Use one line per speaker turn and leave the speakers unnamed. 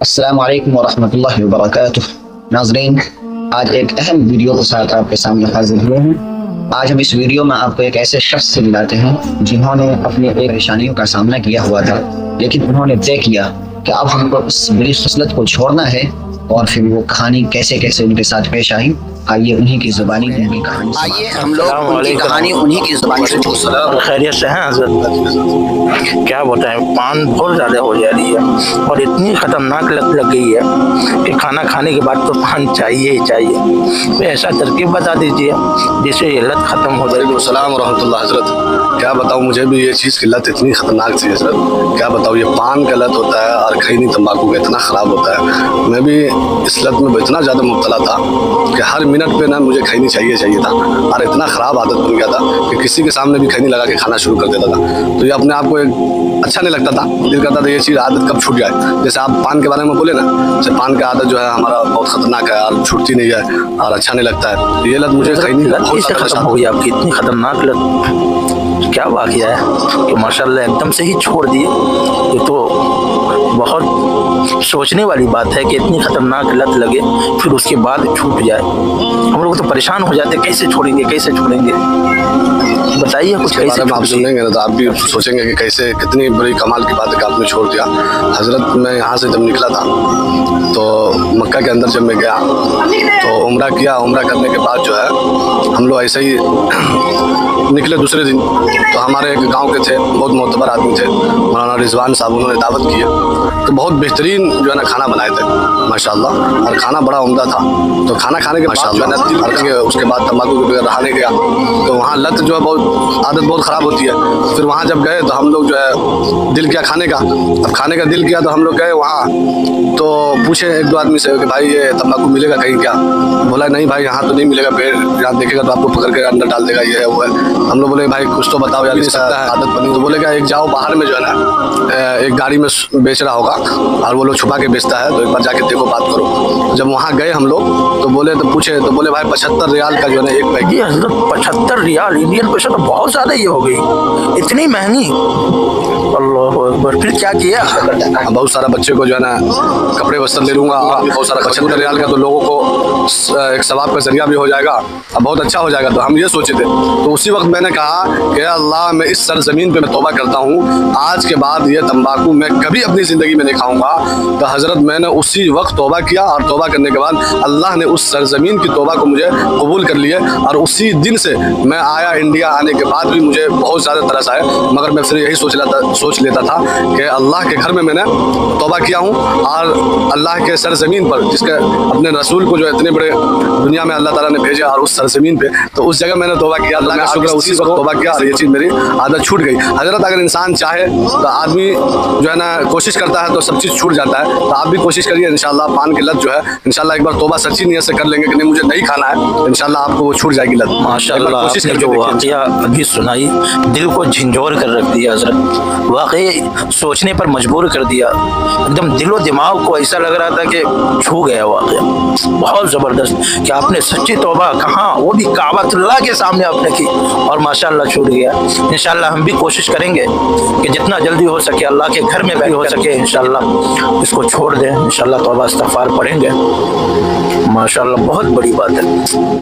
السلام علیکم ورحمۃ اللہ وبرکاتہ۔ ناظرین، آج ایک اہم ویڈیو کے ساتھ آپ کے سامنے حاضر ہوئے ہیں۔ آج ہم اس ویڈیو میں آپ کو ایک ایسے شخص سے ملاتے ہیں جنہوں نے اپنی پریشانیوں کا سامنا کیا ہوا تھا، لیکن انہوں نے طے کیا کہ اب ہم کو اس بری خصلت کو چھوڑنا ہے، اور پھر وہ کہانی کیسے کیسے ان کے ساتھ پیش آئی، آئیے انہی کی زبانی میں ان کی کہانی سنتے ہیں۔
آئیے ہم لوگ ان کی کہانی انہی کی زبانی سے سنتے ہیں۔
خیریت سے ہیں حضرت؟ کیا بتائیں، پان بہت زیادہ ہو جا رہی ہے اور اتنی خطرناک لت لگ گئی ہے کہ کھانا کھانے کے بعد تو پان چاہیے ہی چاہیے۔ کوئی ایسا ترکیب بتا دیجیے جس سے یہ لت ختم ہو جائے۔
السلام ورحمۃ اللہ حضرت۔ کیا بتاؤں، مجھے بھی یہ چیز کی لت اتنی خطرناک تھی حضرت، کیا بتاؤں، یہ پان کا لت ہوتا ہے اور خیرنی تمباکو کا اتنا خراب ہوتا ہے۔ میں بھی اس لت میں اتنا زیادہ مبتلا تھا کہ ہر منٹ پہ نا مجھے خیرنی چاہیے تھا، اور اتنا خراب عادت بن گیا تھا کہ کسی کے سامنے بھی خیرنی لگا کے کھانا شروع کر دیتا تھا، تو یہ اپنے آپ کو ایک اچھا نہیں لگتا تھا، دل کرتا تھا یہ چیز عادت کب چھوٹ جائے۔ جیسے آپ پان کے بارے میں بولے نا، جیسے پان کی عادت جو ہے ہمارا بہت خطرناک ہے اور چھوٹتی نہیں ہے اور اچھا نہیں لگتا ہے۔ یہ لت مجھے خیرنی
سے ختم ہو گئی آپ کی اتنی خطرناک لت؟ کیا واقعہ ہے کہ ماشاءاللہ ایک دم سے ہی چھوڑ دیے؟ یہ تو بہت سوچنے والی بات ہے کہ اتنی خطرناک لت لگے پھر اس کے بعد چھوٹ جائے۔ ہم لوگ تو پریشان ہو جاتے، کیسے چھوڑیں گے کیسے چھوڑیں گے؟ بتائیے کچھ کیسے
آپ سنیں گے نا تو آپ بھی سوچیں گے کہ کیسے، کتنی بڑی کمال کی بات ہے کہ آپ نے چھوڑ دیا۔ حضرت میں یہاں سے جب نکلا تھا تو مکہ کے اندر جب میں گیا تو عمرہ کیا، عمرہ کرنے کے بعد جو ہے ہم لوگ ایسے ہی نکلے دوسرے دن، تو ہمارے ایک گاؤں کے تھے، بہت معتبر آدمی تھے، مولانا رضوان صاحب، انہوں نے دعوت کی ہے، تو بہت بہترین جو ہے نا کھانا بنائے تھے ماشاءاللہ، اور کھانا بڑا عمدہ تھا۔ تو کھانا کھانے کے بعد جو ہے نا اس کے بعد تمباکو کے بغیر رہا نہیں گیا، تو وہاں لت جو ہے بہت عادت بہت خراب ہوتی ہے۔ پھر وہاں جب گئے تو ہم لوگ جو ہے دل کیا کھانے کا، اب کھانے کا دل کیا تو ہم لوگ گئے وہاں، تو پوچھے ایک دو آدمی سے کہ بھائی یہ تمباکو ملے گا کہیں کیا؟ بولا نہیں بھائی یہاں تو نہیں ملے گا، پیڑ یہاں دیکھے گا تو آپ کو پکڑ کے اندر ڈال دے گا، یہ ہے وہ ہے۔ ہم لوگ بولے بھائی کچھ تو بتاؤ یار، اس کا عادت بنی۔ تو بولے کہ ایک جاؤ باہر میں جو ہے نا ایک گاڑی میں بیچ رہا ہوگا اور وہ لوگ چھپا کے بیچتا ہے، تو ایک بار جا کے دیکھو بات کرو۔ جب وہاں گئے ہم لوگ تو بولے، تو پوچھے تو بولے بھائی 75 ریال کا جو ہے نا ایک پیک۔
یہ حضرت 75 ریال انڈین پیسہ تو بہت زیادہ ہی ہو گئی، اتنی مہنگی؟ اللہ اکبر۔ پھر کیا کیا؟
بہت سارا بچے کو جو ہے نا کپڑے وستر لے لوں گا، اور بہت سارا 75 ریال کا تو لوگوں کو ایک ثواب کا ذریعہ بھی ہو جائے گا اور بہت اچھا ہو جائے گا۔ تو ہم یہ سوچے تھے، تو اسی وقت میں نے کہا کہ اللہ میں اس سرزمین پہ میں توبہ کرتا ہوں، آج کے بعد یہ تمباکو میں کبھی اپنی زندگی میں نہیں کھاؤں گا۔ تو حضرت میں نے اسی وقت توبہ کیا، اور توبہ کرنے کے بعد اللہ نے اس سرزمین کی توبہ کو مجھے قبول کر لیے، اور اسی دن سے میں آیا، انڈیا آنے کے بعد بھی مجھے بہت زیادہ ترس آئے، مگر میں پھر یہی سوچ لیتا تھا کہ اللہ کے گھر میں نے توبہ کیا ہوں، اور اللہ کے سرزمین پر جس کے اپنے رسول کو جو اتنے بڑے دنیا میں اللہ تعالیٰ نے بھیجا، اور اس سرزمین پہ تو اس جگہ میں نے توبہ کیا، اللہ کا شکر ہے اسی وقت توبہ کیا، اور یہ چیز میری عادت چھوٹ گئی۔ حضرت اگر انسان چاہے تو آدمی جو ہے نا کوشش کرتا ہے تو سب چیز چھوٹ جاتا ہے، تو آپ بھی کوشش کریے انشاءاللہ۔ پان کی لت جو ہے انشاءاللہ ایک بار توبہ سچی نیت سے کر لیں گے کہ نہیں مجھے نہیں کھانا ہے، انشاءاللہ آپ کو وہ چھوٹ جائے گی لت۔
ماشاءاللہ آپ نے جو واقعہ ابھی سنائی دل کو جھنجھوڑ کر رکھ دیا حضرت، واقعی سوچنے پر مجبور کر دیا، ایک دم دل و دماغ کو ایسا لگ رہا تھا کہ چھو گیا واقعہ، بہت زبردست کہ آپ نے سچی توبہ کہاں، وہ بھی کعبۃ اللہ کے سامنے آپ نے کی، اور ماشاءاللہ چھوٹ گیا۔ انشاءاللہ ہم بھی کوشش کریں گے کہ جتنا جلدی ہو سکے اللہ کے گھر میں بھی ہو سکے انشاءاللہ اس کو چھوڑ دیں، انشاءاللہ توبہ استغفار پڑھیں گے۔ ماشاءاللہ بہت بڑی بات ہے۔